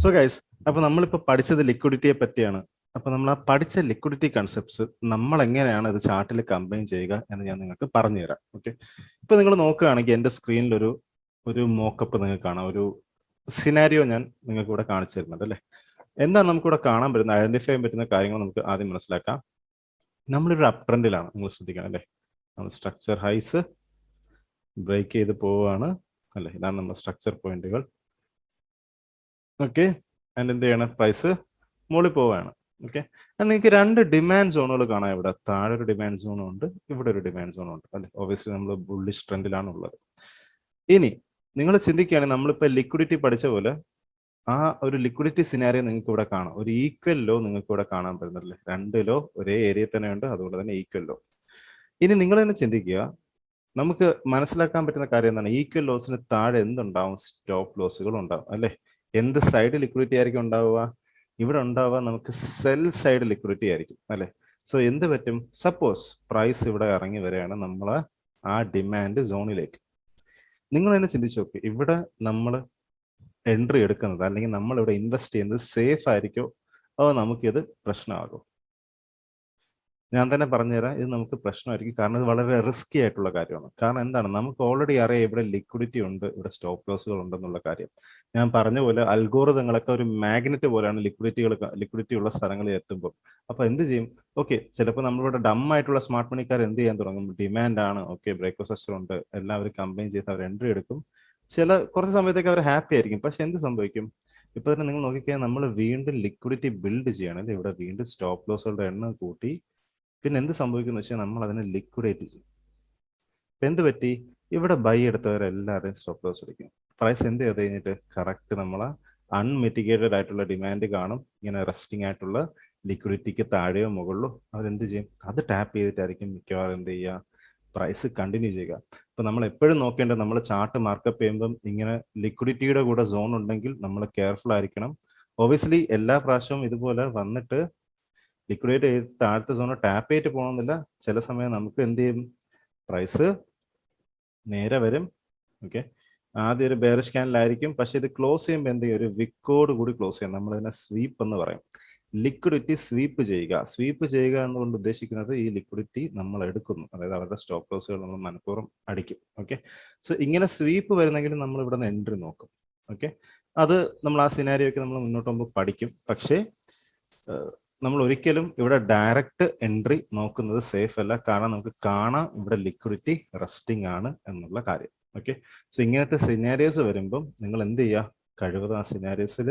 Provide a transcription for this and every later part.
So guys, അപ്പോൾ നമ്മളിപ്പോൾ പഠിച്ചത് ലിക്വിഡിറ്റിയെ പറ്റിയാണ്. അപ്പോൾ നമ്മൾ ആ പഠിച്ച ലിക്വിഡിറ്റി കൺസെപ്റ്റ്സ് നമ്മൾ എങ്ങനെയാണ് ഇത് ചാർട്ടിൽ കമ്പൈൻ ചെയ്യുക എന്ന് ഞാൻ നിങ്ങൾക്ക് പറഞ്ഞു തരാം. ഓക്കെ, ഇപ്പോൾ നിങ്ങൾ നോക്കുകയാണെങ്കിൽ എൻ്റെ സ്ക്രീനിൽ ഒരു മോക്കപ്പ് നിങ്ങൾക്ക് കാണാം. ഒരു സിനാരിയോ ഞാൻ നിങ്ങൾക്ക് ഇവിടെ കാണിച്ചു തരുന്നുണ്ട് അല്ലേ. എന്താണ് നമുക്കിവിടെ കാണാൻ പറ്റുന്ന ഐഡന്റിഫൈ ചെയ്യാൻ പറ്റുന്ന കാര്യങ്ങൾ നമുക്ക് ആദ്യം മനസ്സിലാക്കാം. നമ്മളൊരു അപ് ട്രെൻഡിലാണ്, നിങ്ങൾ ശ്രദ്ധിക്കണം അല്ലേ. നമ്മൾ സ്ട്രക്ചർ ഹൈസ് ബ്രേക്ക് ചെയ്ത് പോവുകയാണ് അല്ലേ. ഇതാണ് നമ്മുടെ സ്ട്രക്ചർ പോയിന്റുകൾ. ഓക്കെ, ആൻഡ് എന്ത് ചെയ്യണം, പ്രൈസ് മുകളിൽ പോവുകയാണ്. ഓക്കെ, നിങ്ങൾക്ക് രണ്ട് ഡിമാൻഡ് സോണുകൾ കാണാം. ഇവിടെ താഴെ ഒരു ഡിമാൻഡ് സോണും ഉണ്ട്, ഇവിടെ ഒരു ഡിമാൻഡ് സോണും ഉണ്ട് അല്ലേ. ഒബ്വിയസ്ലി നമ്മൾ ബുള്ളിഷ് ട്രെൻഡിലാണ് ഉള്ളത്. ഇനി നിങ്ങൾ ചിന്തിക്കുകയാണെങ്കിൽ നമ്മളിപ്പോൾ ലിക്വിഡിറ്റി പഠിച്ച പോലെ ആ ഒരു ലിക്വിഡിറ്റി സിനാരിയോ നിങ്ങൾക്ക് ഇവിടെ കാണാം. ഒരു ഈക്വൽ ലോ നിങ്ങൾക്ക് ഇവിടെ കാണാൻ പറ്റുന്നില്ലേ. രണ്ട് ലോ ഒരേ ഏരിയ തന്നെ ഉണ്ട്, അതുകൊണ്ട് തന്നെ ഈക്വൽ ലോ. ഇനി നിങ്ങൾ തന്നെ ചിന്തിക്കുക, നമുക്ക് മനസ്സിലാക്കാൻ പറ്റുന്ന കാര്യം എന്താണ്, ഈക്വൽ ലോസിന് താഴെ എന്തുണ്ടാവും, സ്റ്റോപ്പ് ലോസുകൾ ഉണ്ടാവും അല്ലേ. എന്ത് സൈഡ് ലിക്വിഡിറ്റി ആയിരിക്കും ഉണ്ടാവുക, ഇവിടെ ഉണ്ടാവുക നമുക്ക് സെൽ സൈഡ് ലിക്വിഡിറ്റി ആയിരിക്കും അല്ലേ. സോ എന്ത് പറ്റും, സപ്പോസ് പ്രൈസ് ഇവിടെ ഇറങ്ങി വരികയാണ് നമ്മൾ ആ ഡിമാൻഡ് സോണിലേക്ക്. നിങ്ങൾ തന്നെ ചിന്തിച്ചു നോക്ക്, ഇവിടെ നമ്മൾ എൻട്രി എടുക്കുന്നത് അല്ലെങ്കിൽ നമ്മൾ ഇവിടെ ഇൻവെസ്റ്റ് ചെയ്യുന്നത് സേഫ് ആയിരിക്കോ അതോ നമുക്കിത് പ്രശ്നമാകും? ഞാൻ തന്നെ പറഞ്ഞുതരാം, ഇത് നമുക്ക് പ്രശ്നമായിരിക്കും. കാരണം ഇത് വളരെ റിസ്കി ആയിട്ടുള്ള കാര്യമാണ്. കാരണം എന്താണ്, നമുക്ക് ഓൾറെഡി അറിയാം ഇവിടെ ലിക്വിഡിറ്റി ഉണ്ട്, ഇവിടെ സ്റ്റോപ്പ് ലോസുകൾ ഉണ്ടെന്നുള്ള കാര്യം. ഞാൻ പറഞ്ഞ പോലെ അൽഗോറിതങ്ങളൊക്കെ ഒരു മാഗ്നറ്റ് പോലെയാണ് ലിക്വിഡിറ്റി ഉള്ള സ്ഥലങ്ങളിൽ എത്തുമ്പോൾ. അപ്പൊ എന്ത് ചെയ്യും, ഓക്കെ, ചിലപ്പോൾ നമ്മളിവിടെ ഡം ആയിട്ടുള്ള സ്മാർട്ട് മണിക്കാർ എന്ത് ചെയ്യാൻ തുടങ്ങും, ഡിമാൻഡ് ആണ്, ഓക്കെ ബ്രേക്ക് സിസ്റ്റം ഉണ്ട്, എല്ലാവരും കമ്പൈൻ ചെയ്ത് അവർ എൻട്രി എടുക്കും. കുറച്ച് സമയത്തേക്ക് അവർ ഹാപ്പി ആയിരിക്കും. പക്ഷെ എന്ത് സംഭവിക്കും, ഇപ്പൊ തന്നെ നിങ്ങൾ നോക്കിക്കഴിഞ്ഞാൽ നമ്മൾ വീണ്ടും ലിക്വിഡിറ്റി ബിൽഡ് ചെയ്യണം അല്ലേ. ഇവിടെ വീണ്ടും സ്റ്റോപ്പ് ലോസുകളുടെ എണ്ണം കൂട്ടി, പിന്നെ എന്ത് സംഭവിക്കുന്നു വെച്ചാൽ നമ്മൾ അതിനെ ലിക്വിഡേറ്റ് ചെയ്യും. ഇപ്പൊ എന്ത് പറ്റി, ഇവിടെ ബൈ എടുത്തവരെല്ലാവരും സ്റ്റോപ്പ് ലോസ് എടുക്കും. പ്രൈസ് എന്ത് ചെയ്ത് കഴിഞ്ഞിട്ട് കറക്റ്റ് നമ്മളെ അൺമിറ്റിഗേറ്റഡ് ആയിട്ടുള്ള ഡിമാൻഡ് കാണും. ഇങ്ങനെ റെസ്റ്റിംഗ് ആയിട്ടുള്ള ലിക്വിഡിറ്റിക്ക് താഴെയോ മുകളിലോ അവരെന്ത് ചെയ്യും, അത് ടാപ്പ് ചെയ്തിട്ടായിരിക്കും മിക്കവാറും എന്ത് ചെയ്യുക, പ്രൈസ് കണ്ടിന്യൂ ചെയ്യുക. ഇപ്പൊ നമ്മൾ എപ്പോഴും നോക്കേണ്ടത്, നമ്മൾ ചാർട്ട് മാർക്കപ്പ് ചെയ്യുമ്പം ഇങ്ങനെ ലിക്വിഡിറ്റിയുടെ കൂടെ സോൺ ഉണ്ടെങ്കിൽ നമ്മൾ കെയർഫുൾ ആയിരിക്കണം. ഒബ്വിയസ്ലി എല്ലാ പ്രാവശ്യവും ഇതുപോലെ വന്നിട്ട് ലിക്വിഡേറ്റ് ചെയ്ത് താഴത്തെ സോൺ ടാപ്പ് ചെയ്തിട്ട് പോകണമെന്നില്ല. ചില സമയം നമുക്ക് എന്ത് ചെയ്യും, പ്രൈസ് നേരെ വരും. ഓക്കെ, ആദ്യം ഒരു ബെയറിഷ് ക്യാൻഡിലായിരിക്കും, പക്ഷെ ഇത് ക്ലോസ് ചെയ്യുമ്പോൾ എന്ത് ചെയ്യും, ഒരു വിക്കോട് കൂടി ക്ലോസ് ചെയ്യും. നമ്മൾ ഇതിനെ സ്വീപ്പ് എന്ന് പറയും. ലിക്വിഡിറ്റി സ്വീപ്പ് ചെയ്യുക എന്നുകൊണ്ട് ഉദ്ദേശിക്കുന്നത് ഈ ലിക്വിഡിറ്റി നമ്മൾ എടുക്കുന്നു, അതായത് അവരുടെ സ്റ്റോപ്പ് ലോസുകൾ നമ്മൾ മനഃപൂർവ്വം അടിക്കും. ഓക്കെ, സോ ഇങ്ങനെ സ്വീപ്പ് വരുന്നെങ്കിൽ നമ്മൾ ഇവിടെ നിന്ന് എൻട്രി നോക്കും. ഓക്കെ, അത് നമ്മൾ ആ സിനാരിയൊക്കെ നമ്മൾ മുന്നോട്ട് പോകുമ്പോൾ പഠിക്കും. പക്ഷേ നമ്മൾ ഒരിക്കലും ഇവിടെ ഡയറക്റ്റ് എൻട്രി നോക്കുന്നത് സേഫ് അല്ല. കാരണം നമുക്ക് കാണാം ഇവിടെ ലിക്വിഡിറ്റി റെസ്റ്റിംഗ് ആണ് എന്നുള്ള കാര്യം. ഓക്കെ, സോ ഇങ്ങനത്തെ സിനാരിയോസ് വരുമ്പം നിങ്ങൾ എന്ത് ചെയ്യുക, കഴിവതും ആ സിനാരിയോസിൽ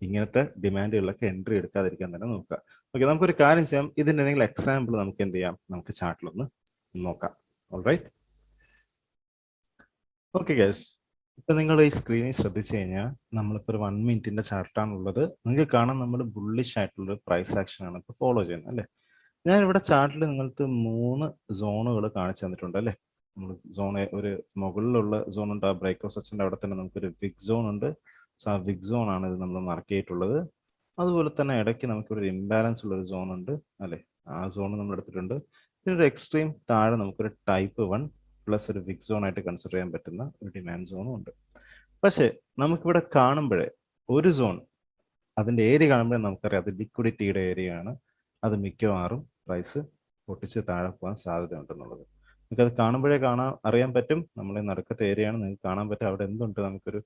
ഇങ്ങനത്തെ ഡിമാൻഡുകളിലൊക്കെ എൻട്രി എടുക്കാതിരിക്കാൻ തന്നെ നോക്കുക. ഓക്കെ, നമുക്കൊരു കാര്യം ചെയ്യാം, ഇതിൻ്റെ എന്തെങ്കിലും എക്സാമ്പിൾ നമുക്ക് എന്ത് ചെയ്യാം, നമുക്ക് ചാർട്ടിലൊന്ന് നോക്കാം. ഓൾറൈറ്റ്, ഓക്കെ ഗൈസ്, ഇപ്പൊ നിങ്ങൾ ഈ സ്ക്രീനിൽ ശ്രദ്ധിച്ചു കഴിഞ്ഞാൽ നമ്മളിപ്പോൾ ഒരു 1 മിനിറ്റിന്റെ ചാർട്ടാണ് ഉള്ളത്. നിങ്ങൾക്ക് കാണാൻ നമ്മൾ ബുള്ളിഷ് ആയിട്ടുള്ള പ്രൈസ് ആക്ഷൻ ആണ് ഇപ്പോൾ ഫോളോ ചെയ്യുന്നത് അല്ലേ. ഞാൻ ഇവിടെ ചാർട്ടിൽ നിങ്ങൾക്ക് 3 സോണുകൾ കാണിച്ചു തന്നിട്ടുണ്ട് അല്ലേ. നമ്മൾ ഒരു മുകളിലുള്ള സോൺ ഉണ്ട്, ആ ബ്രേക്ക് സെക്ഷൻ്റെ അവിടെ തന്നെ നമുക്കൊരു വിഗ് സോൺ ഉണ്ട്. സോ ആ വിഗ് സോൺ ആണ് ഇത് നമ്മൾ മാർക്ക് ചെയ്തിട്ടുള്ളത്. അതുപോലെ തന്നെ ഇടയ്ക്ക് നമുക്കൊരു ഇംബാലൻസ് ഉള്ള ഒരു സോൺ ഉണ്ട് അല്ലേ, ആ സോൺ നമ്മൾ എടുത്തിട്ടുണ്ട്. പിന്നെ ഒരു എക്സ്ട്രീം താഴെ നമുക്കൊരു ടൈപ്പ് 1 പ്ലസ് ഒരു വിഗ് സോൺ ആയിട്ട് കൺസിഡർ ചെയ്യാൻ പറ്റുന്ന ഒരു ഡിമാൻഡ് സോണും ഉണ്ട്. പക്ഷേ നമുക്കിവിടെ കാണുമ്പോഴേ ഒരു സോൺ, അതിൻ്റെ ഏരിയ കാണുമ്പോഴേ നമുക്കറിയാം അത് ലിക്വിഡിറ്റിയുടെ ഏരിയ ആണ്. അത് മിക്കവാറും പ്രൈസ് പൊട്ടിച്ച് താഴെ പോകാൻ സാധ്യതയുണ്ടെന്നുള്ളത് നമുക്കത് കാണുമ്പോഴേ അറിയാൻ പറ്റും. നമ്മളെ നടുക്കത്തെ ഏരിയയാണ്, നിങ്ങൾക്ക് കാണാൻ പറ്റും അവിടെ എന്തുണ്ട്, നമുക്കൊരു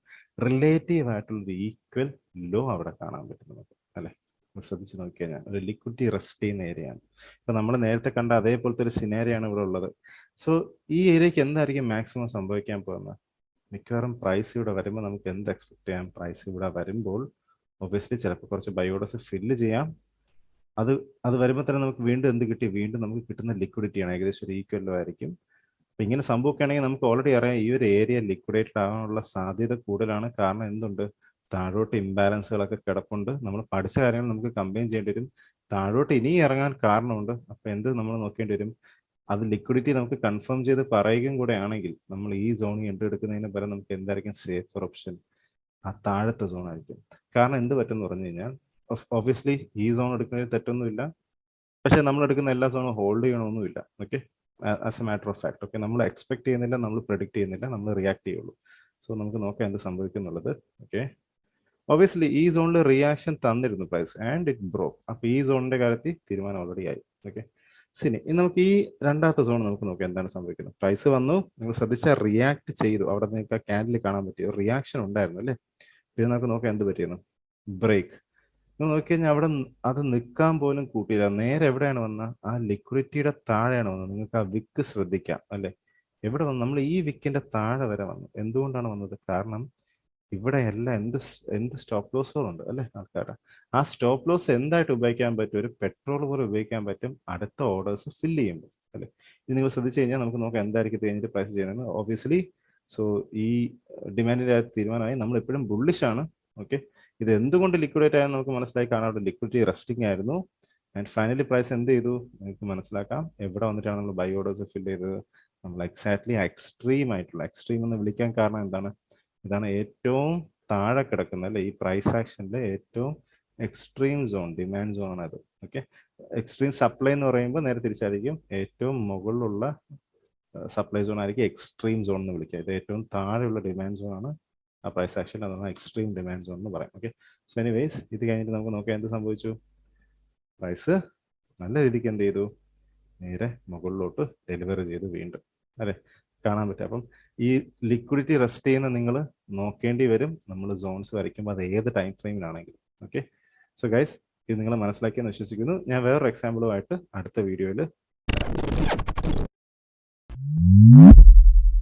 റിലേറ്റീവ് ആയിട്ടുള്ളൊരു ഈക്വൽ ലോ അവിടെ കാണാൻ പറ്റും നമുക്ക് അല്ലേ. ശ്രദ്ധിച്ച് നോക്കിക്കഴിഞ്ഞാൽ ഒരു ലിക്വിഡിറ്റി റെസ്റ്റ് ചെയ്യുന്ന ഏരിയയാണ്. ഇപ്പം നമ്മൾ നേരത്തെ കണ്ട അതേപോലത്തെ ഒരു സിനാരിയാണ് ഇവിടെ ഉള്ളത്. സോ ഈ ഏരിയക്ക് എന്തായിരിക്കും മാക്സിമം സംഭവിക്കാൻ പോകുന്നത്, മിക്കവാറും പ്രൈസ് ഇവിടെ വരുമ്പോൾ നമുക്ക് എന്ത് എക്സ്പെക്ട് ചെയ്യാം, പ്രൈസ് ഇവിടെ വരുമ്പോൾ ഒബ്വിയസ്ലി ചിലപ്പോൾ കുറച്ച് ബൈ ഓർഡേഴ്സ് ഫില്ല് ചെയ്യാം. അത് വരുമ്പോൾ തന്നെ നമുക്ക് വീണ്ടും എന്ത് കിട്ടി, വീണ്ടും നമുക്ക് കിട്ടുന്ന ലിക്വിഡിറ്റിയാണ് ഏകദേശം ഒരു ഈക്വലോ ആയിരിക്കും. അപ്പം ഇങ്ങനെ സംഭവിക്കുകയാണെങ്കിൽ നമുക്ക് ഓൾറെഡി അറിയാം ഈ ഒരു ഏരിയ ലിക്വിഡേറ്റഡ് ആകാനുള്ള സാധ്യത കൂടുതലാണ്. കാരണം എന്തുണ്ട്, താഴോട്ട് ഇംബാലൻസുകളൊക്കെ കിടപ്പുണ്ട്. നമ്മൾ പഠിച്ച കാര്യങ്ങൾ നമുക്ക് കമ്പൈൻ ചെയ്യേണ്ടി വരും. താഴോട്ട് ഇനി ഇറങ്ങാൻ കാരണമുണ്ട്. അപ്പം എന്ത് നമ്മൾ നോക്കേണ്ടി വരും, അത് ലിക്വിഡിറ്റി നമുക്ക് കൺഫേം ചെയ്ത് പറയുകയും കൂടെ ആണെങ്കിൽ നമ്മൾ ഈ സോണിൽ എൻട്രി എടുക്കുന്നതിന് പകരം നമുക്ക് എന്തായിരിക്കും സേഫർ ഓപ്ഷൻ, ആ താഴത്തെ സോൺ ആയിരിക്കും. കാരണം എന്ത് പറ്റുമെന്ന് പറഞ്ഞു കഴിഞ്ഞാൽ ഒബ്വിയസ്ലി ഈ സോൺ എടുക്കുന്നതിൽ തെറ്റൊന്നുമില്ല, പക്ഷെ നമ്മൾ എടുക്കുന്ന എല്ലാ സോണും ഹോൾഡ് ചെയ്യണമൊന്നുമില്ല. Okay, as a matter of fact. Okay, നമ്മൾ എക്സ്പെക്ട് ചെയ്യുന്നില്ല, നമ്മൾ പ്രെഡിക്റ്റ് ചെയ്യുന്നില്ല, നമ്മൾ റിയാക്ട് ചെയ്യുള്ളൂ. സോ നമുക്ക് നോക്കാം എന്ത് സംഭവിക്കുന്നുള്ളത്. ഓക്കെ, ഒബിയസ്ലി ഈ സോണിൽ റിയാക്ഷൻ തന്നിരുന്നു പ്രൈസ് ആൻഡ് ഇറ്റ് ബ്രോക്ക്. അപ്പൊ ഈ സോണിന്റെ കാര്യത്തിൽ തീരുമാനം ഓൾറെഡി ആയി. ഓക്കെ, ശരി. ഇനി നമുക്ക് ഈ രണ്ടാമത്തെ സോൺ നമുക്ക് നോക്കാം എന്താണ് സംഭവിക്കുന്നത്. പ്രൈസ് വന്നു, നിങ്ങൾ ശ്രദ്ധിച്ചാൽ റിയാക്ട് ചെയ്തു. അവിടെ നിങ്ങൾക്ക് ആ ക്യാൻഡിൽ കാണാൻ പറ്റിയ റിയാക്ഷൻ ഉണ്ടായിരുന്നു അല്ലേ. പിന്നെ നമുക്ക് നോക്കാം എന്ത് പറ്റിയെന്ന്. ബ്രേക്ക് നിങ്ങൾ നോക്കിക്കഴിഞ്ഞാൽ അവിടെ അത് നിൽക്കാൻ പോലും കൂട്ടിയില്ല. നേരെ എവിടെയാണ് വന്ന ആ ലിക്വിഡിറ്റിയുടെ താഴെയാണ് വന്നത്. നിങ്ങൾക്ക് ആ വിക്ക് ശ്രദ്ധിക്കാം അല്ലേ. എവിടെ വന്നു? നമ്മൾ ഈ വിക്കിന്റെ താഴെ വരെ വന്നു. എന്തുകൊണ്ടാണ് വന്നത്? കാരണം ഇവിടെ എല്ലാം എന്ത് സ്റ്റോപ്പ് ലോസുകളുണ്ട് അല്ലേ ആൾക്കാരുടെ. ആ സ്റ്റോപ്പ് ലോസ് എന്തായിട്ട് ഉപയോഗിക്കാൻ പറ്റും? ഒരു പെട്രോൾ പോലെ ഉപയോഗിക്കാൻ പറ്റും അടുത്ത ഓർഡേഴ്സ് ഫില്ല് ചെയ്യുമ്പോൾ അല്ലേ. ഇത് നിങ്ങൾ ശ്രദ്ധിച്ചു കഴിഞ്ഞാൽ നമുക്ക് നോക്കാം എന്തായിരിക്കും കഴിഞ്ഞിട്ട് പ്രൈസ് ചെയ്യുന്നത്. ഓബിയസ്ലി സോ ഈ ഡിമാൻഡിന്റെ തീരുമാനമായി നമ്മൾ എപ്പോഴും ബുള്ളിഷ് ആണ്. ഓക്കെ, ഇത് എന്തുകൊണ്ട് ലിക്വിഡേറ്റ് ആയെന്ന് നമുക്ക് മനസ്സിലായി. കാരണം ലിക്വിഡിറ്റി റെസ്റ്റിംഗ് ആയിരുന്നു. ആൻഡ് ഫൈനലി പ്രൈസ് എന്ത് ചെയ്തു നിങ്ങൾക്ക് മനസ്സിലാക്കാം. എവിടെ വന്നിട്ടാണ് നമ്മൾ ബൈ ഓർഡേഴ്സ് ഫില്ല് ചെയ്തത്? നമ്മൾ എക്സാക്ട്ലി എക്സ്ട്രീം ആയിട്ടുള്ള, എക്സ്ട്രീം എന്ന് വിളിക്കാൻ കാരണം എന്താണ്? ഇതാണ് ഏറ്റവും താഴെ കിടക്കുന്ന അല്ലെ ഈ പ്രൈസ് ആക്ഷനിലെ ഏറ്റവും എക്സ്ട്രീം സോൺ, ഡിമാൻഡ് സോൺ ആണ് അത്. ഓക്കെ, എക്സ്ട്രീം സപ്ലൈ എന്ന് പറയുമ്പോൾ നേരെ തിരിച്ചായിരിക്കും. ഏറ്റവും മുകളിലുള്ള സപ്ലൈ സോൺ ആയിരിക്കും എക്സ്ട്രീം സോൺ എന്ന് വിളിക്കുക. ഇത് ഏറ്റവും താഴെയുള്ള ഡിമാൻഡ് സോൺ ആണ് ആ പ്രൈസ് ആക്ഷൻ. അതാണ് എക്സ്ട്രീം ഡിമാൻഡ് സോൺ എന്ന് പറയാം. ഓക്കെ, സോ എനിവേസ് ഇത് കഴിഞ്ഞിട്ട് നമുക്ക് നോക്കാം എന്ത് സംഭവിച്ചു. പ്രൈസ് നല്ല രീതിക്ക് എന്ത് ചെയ്തു? നേരെ മുകളിലോട്ട് ഡെലിവറി ചെയ്തു വീണ്ടും അല്ലെ, കാണാൻ പറ്റും. അപ്പം ഈ ലിക്വിഡിറ്റി റെസ്റ്റ് ചെയ്യുന്ന നിങ്ങൾ നോക്കേണ്ടി വരും നമ്മൾ സോൺസ് വരയ്ക്കുമ്പോൾ, അത് ഏത് ടൈം ഫ്രെയിമിലാണെങ്കിലും. ഓക്കെ, സോ ഗൈസ് ഇത് നിങ്ങൾ മനസ്സിലാക്കിയെന്ന് വിശ്വസിക്കുന്നു. ഞാൻ വേറൊരു എക്സാമ്പിളുമായിട്ട് അടുത്ത വീഡിയോയിൽ